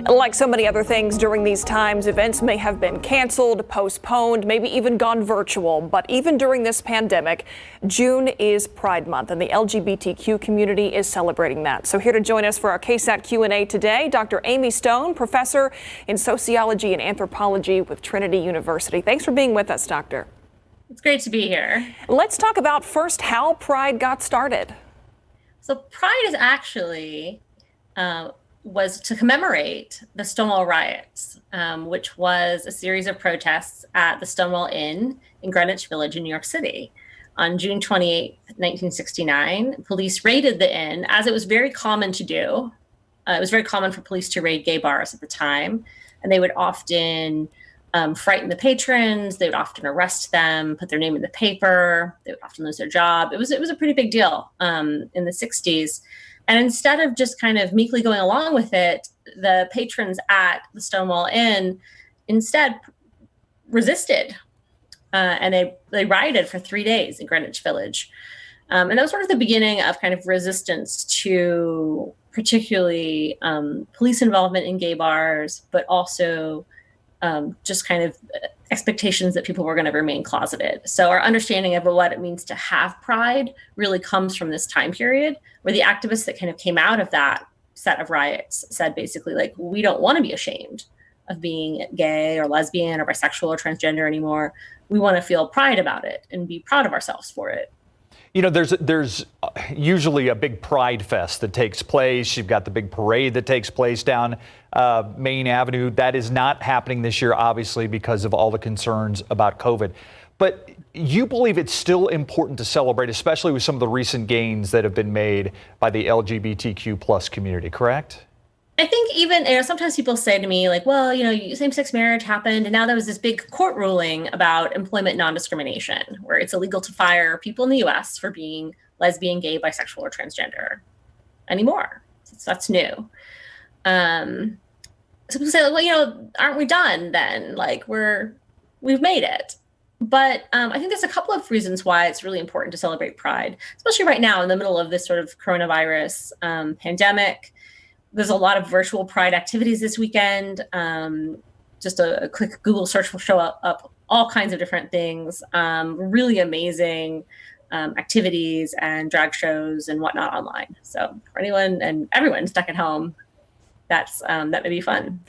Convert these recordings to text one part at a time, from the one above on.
Like so many other things during these times, events may have been canceled, postponed, maybe even gone virtual. But even during this pandemic, June is Pride Month, and the LGBTQ community is celebrating that. So here to join us for our KSAT Q&A today, Dr. Amy Stone, professor in sociology and anthropology with Trinity University. Thanks for being with us, Doctor. It's great to be here. Let's talk about first how Pride got started. So Pride is actually was to commemorate the Stonewall riots, which was a series of protests at the Stonewall Inn in Greenwich Village in New York City. On June 28, 1969, police raided the inn, as it was very common to do. It was very common for police to raid gay bars at the time, and they would often frighten the patrons. They would often arrest them, put their name in the paper. They would often lose their job. It was a pretty big deal in the 60s. And instead of just kind of meekly going along with it, the patrons at the Stonewall Inn instead resisted. And they rioted for 3 days in Greenwich Village. And that was sort of the beginning of kind of resistance to particularly police involvement in gay bars, but also just kind of expectations that people were going to remain closeted. So our understanding of what it means to have pride really comes from this time period where the activists that kind of came out of that set of riots said basically like, we don't want to be ashamed of being gay or lesbian or bisexual or transgender anymore. We want to feel pride about it and be proud of ourselves for it. You know, there's usually a big Pride Fest that takes place. You've got the big parade that takes place down Main Avenue. That is not happening this year, obviously, because of all the concerns about COVID. But you believe it's still important to celebrate, especially with some of the recent gains that have been made by the LGBTQ plus community, correct? I think even, sometimes people say to me like, well, same-sex marriage happened and now there was this big court ruling about employment non-discrimination where it's illegal to fire people in the US for being lesbian, gay, bisexual, or transgender anymore. So that's new. So people say, well, aren't we done then? Like we've made it. But I think there's a couple of reasons why it's really important to celebrate Pride, especially right now in the middle of this sort of coronavirus pandemic. There's a lot of virtual Pride activities this weekend. Just a quick Google search will show up all kinds of different things, really amazing activities and drag shows and whatnot online. So for anyone and everyone stuck at home, that may be fun,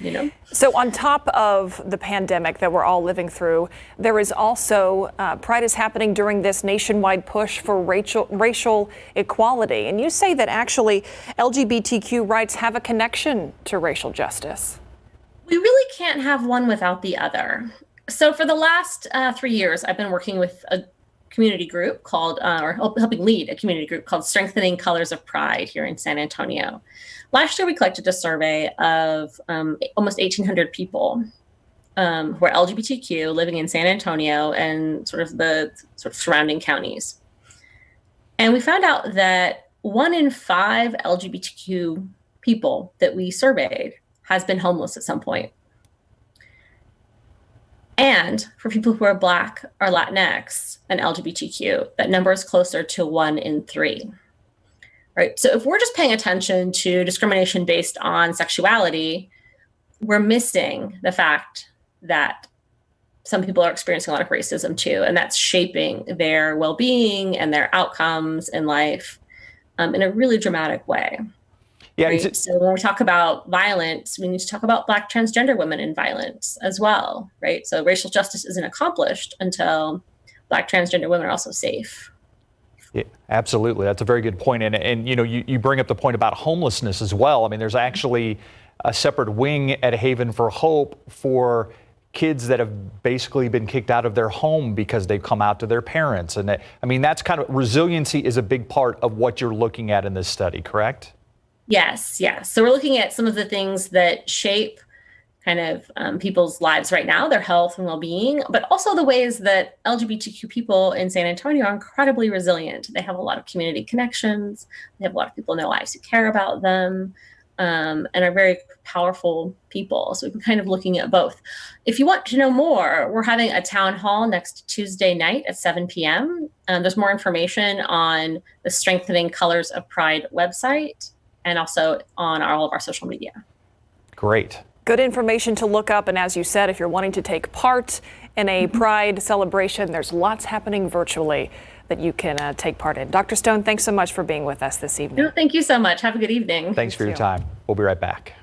So on top of the pandemic that we're all living through, there is also Pride is happening during this nationwide push for racial equality. And you say that actually LGBTQ rights have a connection to racial justice. We really can't have one without the other. So for the last 3 years, I've been working with a community group called, or helping lead a community group called Strengthening Colors of Pride here in San Antonio. Last year, we collected a survey of almost 1,800 people who are LGBTQ living in San Antonio and sort of surrounding counties. And we found out that 1 in 5 LGBTQ people that we surveyed has been homeless at some point. And for people who are Black or Latinx and LGBTQ, that number is closer to 1 in 3. Right. So if we're just paying attention to discrimination based on sexuality, we're missing the fact that some people are experiencing a lot of racism too, and that's shaping their well-being and their outcomes in life in a really dramatic way. Yeah. Right? So when we talk about violence, we need to talk about Black transgender women in violence as well. Right. So racial justice isn't accomplished until Black transgender women are also safe. Yeah, absolutely. That's a very good point. And you bring up the point about homelessness as well. I mean, there's actually a separate wing at Haven for Hope for kids that have basically been kicked out of their home because they've come out to their parents. And that's kind of resiliency is a big part of what you're looking at in this study, correct? Yes. So we're looking at some of the things that shape kind of people's lives right now, their health and well-being, but also the ways that LGBTQ people in San Antonio are incredibly resilient. They have a lot of community connections. They have a lot of people in their lives who care about them and are very powerful people. So we've been kind of looking at both. If you want to know more, we're having a town hall next Tuesday night at 7 p.m. There's more information on the Strengthening Colors of Pride website and also on all of our social media. Great. Good information to look up. And as you said, if you're wanting to take part in a Pride celebration, there's lots happening virtually that you can take part in. Dr. Stone, thanks so much for being with us this evening. No, thank you so much. Have a good evening. Thanks for your time. We'll be right back.